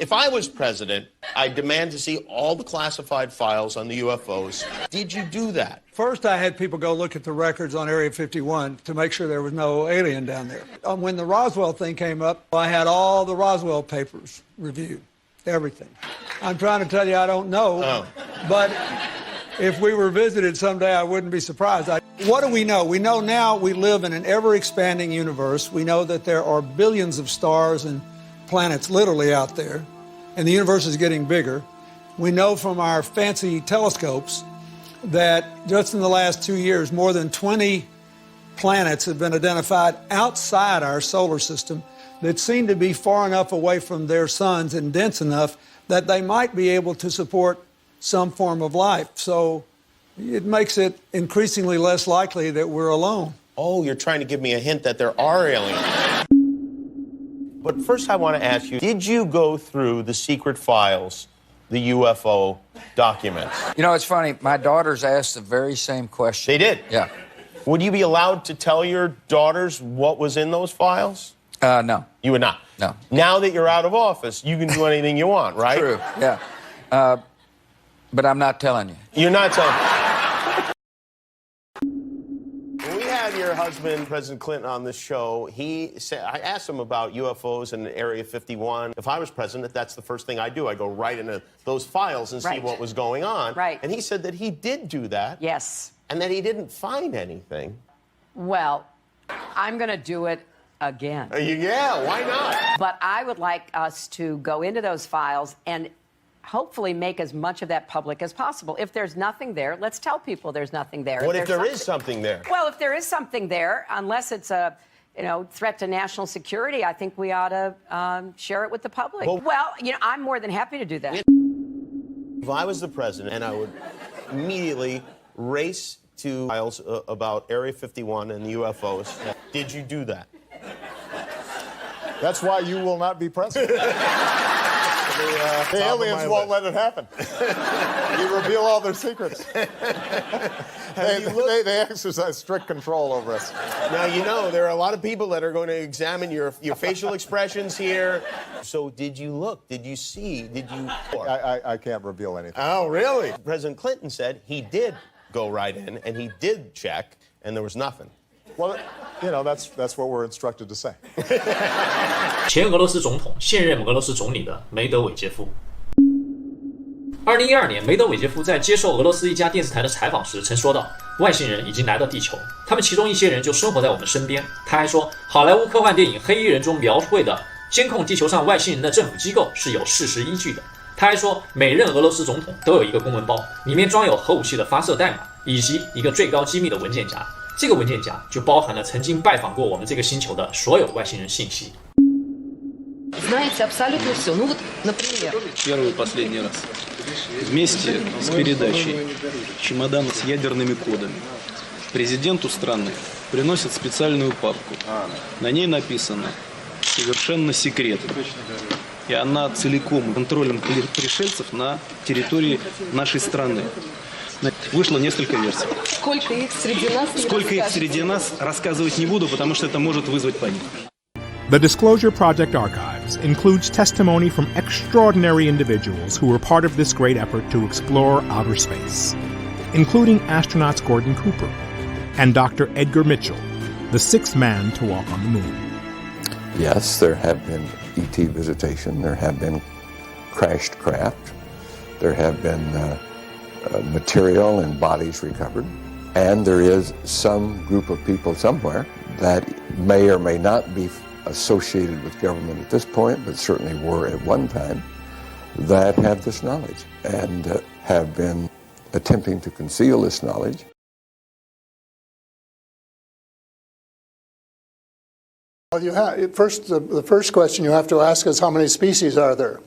If I was president, I'd demand to see all the classified files on the UFOs. Did you do that? First, I had people go look at the records on Area 51 to make sure there was no alien down there. When the Roswell thing came up, I had all the Roswell papers reviewed, everything. I'm trying to tell you I don't know, but if we were visited someday, I wouldn't be surprised. What do we know? We know now we live in an ever-expanding universe. We know that there are billions of stars and planets literally out there, and the universe is getting bigger. We know from our fancy telescopes that just in the last 2 years, more than 20 planets have been identified outside our solar system that seem to be far enough away from their suns and dense enough that they might be able to support some form of life. So it makes it increasingly less likely that we're alone. Oh, you're trying to give me a hint that there are aliens. But first I want to ask you, did you go through the secret files, the UFO documents? You know, it's funny. My daughters asked the very same question. They did? Yeah. Would you be allowed to tell your daughters what was in those files? No. You would not? No. Now that you're out of office, you can do anything you want, right? True, yeah. But I'm not telling you. You're not telling me. When we had your husband, President Clinton, on the show, he said, I asked him about UFOs in Area 51. If I was president, that's the first thing I do. I go right into those files and see what was going on. Right. And he said that he did do that. Yes. And that he didn't find anything. Well, I'm going to do it again. Yeah, why not? But I would like us to go into those files and hopefully make as much of that public as possible. If there's nothing there, let's tell people there's nothing there. What if there is something there? Well, if there is something there, unless it's a threat to national security, I think we ought to share it with the public. Well, I'm more than happy to do that. If I was the president, and I would immediately race to files about Area 51 and the UFOs, did you do that? That's why you will not be president. The aliens won't let it happen. You reveal all their secrets. They exercise strict control over us. Now, there are a lot of people that are going to examine your facial expressions here. So did you look? Did you see? Did you... I can't reveal anything. Oh, really? President Clinton said he did go right in, and he did check, and there was nothing. Well, that's what we're instructed to say. 前俄罗斯总统、现任俄罗斯总理的梅德韦杰夫。2012年，梅德韦杰夫在接受俄罗斯一家电视台的采访时曾说道：“外星人已经来到地球，他们其中一些人就生活在我们身边。”他还说，好莱坞科幻电影《黑衣人》中描绘的监控地球上外星人的政府机构是有事实依据的。他还说，每任俄罗斯总统都有一个公文包，里面装有核武器的发射代码以及一个最高机密的文件夹。这个文件夹就包含了曾经拜访过我们这个星球的所有外星人信息。Знаете абсолютно все. Ну вот, например. Первый и последний раз. Вместе с передачей чемодана с ядерными кодами президенту страны приносят специальную папку. На ней написано «Совершенно секретно». И она целиком контролем пришельцев на территории нашей страны. Вышло несколько версий. Сколько их среди нас, рассказывать не буду, потому что это может вызвать панику. The Disclosure Project archives includes testimony from extraordinary individuals who were part of this great effort to explore outer space, including astronauts Gordon Cooper and Dr. Edgar Mitchell, the sixth man to walk on the moon. Yes, there have been ET visitation, there have been crashed craft, there have been material and bodies recovered, and there is some group of people somewhere that may or may not be associated with government at this point, but certainly were at one time, that have this knowledge and have been attempting to conceal this knowledge. Well, the first question you have to ask is how many species are there?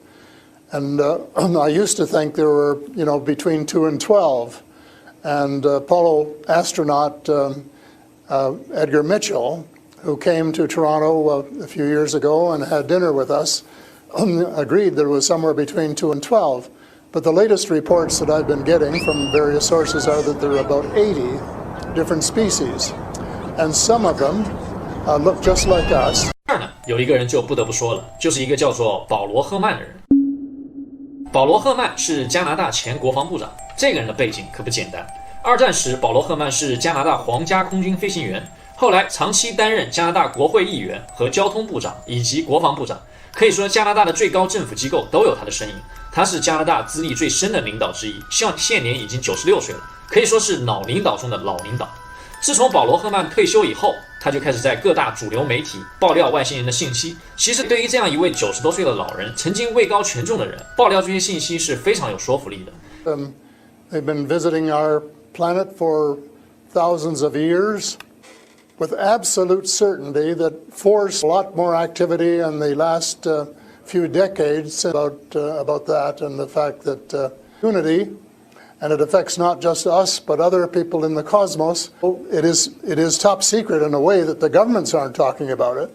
And I used to think there were, between 2 and 12. And Apollo astronaut Edgar Mitchell, who came to Toronto a few years ago and had dinner with us, agreed there was somewhere between 2 and 12. But the latest reports that I've been getting from various sources are that there are about 80 different species. And some of them look just like us. 有一个人就不得不说了，就是一个叫做保罗·赫曼的人。保罗·赫曼是加拿大前国防部长，这个人的背景可不简单。二战时，保罗·赫曼是加拿大皇家空军飞行员，后来长期担任加拿大国会议员和交通部长以及国防部长。可以说，加拿大的最高政府机构都有他的身影。他是加拿大资历最深的领导之一，现年已经96岁了，可以说是老领导中的老领导。自从保罗·赫曼退休以后，他就开始在各大主流媒体爆料外星人的信息。其实，对于这样一位90多岁的老人，曾经位高权重的人，爆料这些信息是非常有说服力的。They've been visiting our planet for thousands of years, with absolute certainty that forced a lot more activity in the last few decades about that, and the fact that unity, and it affects not just us but other people in the cosmos. It is top secret in a way that the governments aren't talking about it.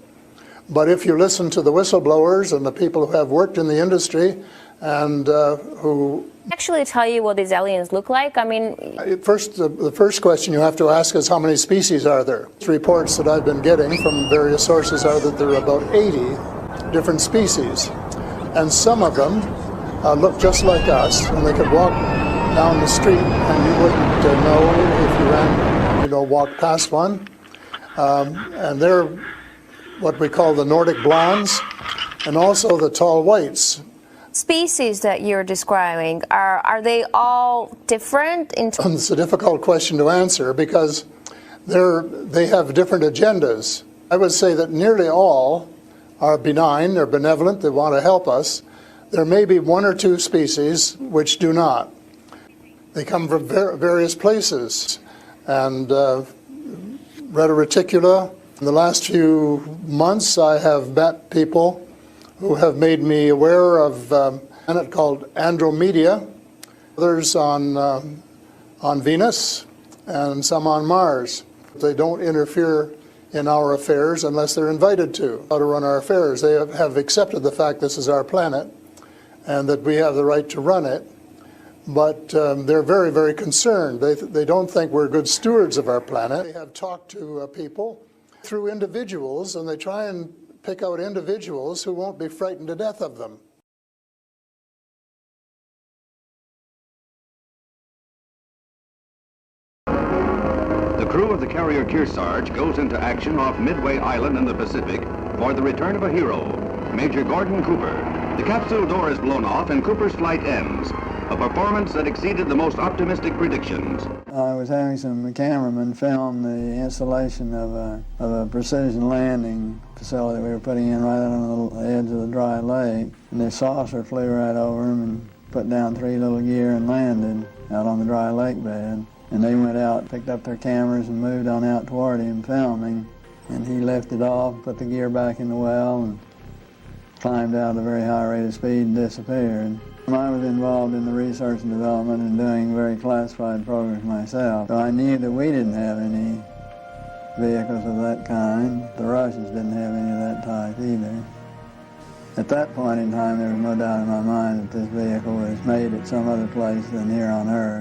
But if you listen to the whistleblowers and the people who have worked in the industry and who actually tell you what these aliens look like? I mean, the first question you have to ask is how many species are there? Reports that I've been getting from various sources are that there are about 80 different species, and some of them look just like us, and they could walk down the street and you wouldn't know if you walked past one. And they're what we call the Nordic blondes, and also the tall whites. Species that you're describing, are they all different in terms? It's a difficult question to answer because they have different agendas. I would say that nearly all are benign, they're benevolent, they want to help us. There may be one or two species which do not. They come from various places. And Reta reticula, in the last few months I have met people who have made me aware of a planet called Andromeda, others on Venus, and some on Mars. They don't interfere in our affairs unless they're invited to. How to run our affairs. They have accepted the fact this is our planet and that we have the right to run it, but they're very, very concerned. They don't think we're good stewards of our planet. They have talked to people through individuals, and they try and pick out individuals who won't be frightened to death of them. The crew of the carrier Kearsarge goes into action off Midway Island in the Pacific for the return of a hero, Major Gordon Cooper. The capsule door is blown off and Cooper's flight ends, a performance that exceeded the most optimistic predictions. I was having some cameramen film the installation of a precision landing facility we were putting in right on the edge of the dry lake. And the saucer flew right over them and put down 3 little gear and landed out on the dry lake bed. And they went out, picked up their cameras and moved on out toward him filming. And he lifted off, put the gear back in the well and climbed out at a very high rate of speed and disappeared. I was involved in the research and development and doing very classified programs myself, so I knew that we didn't have any vehicles of that kind. The Russians didn't have any of that type either. At that point in time, there was no doubt in my mind that this vehicle was made at some other place than here on Earth.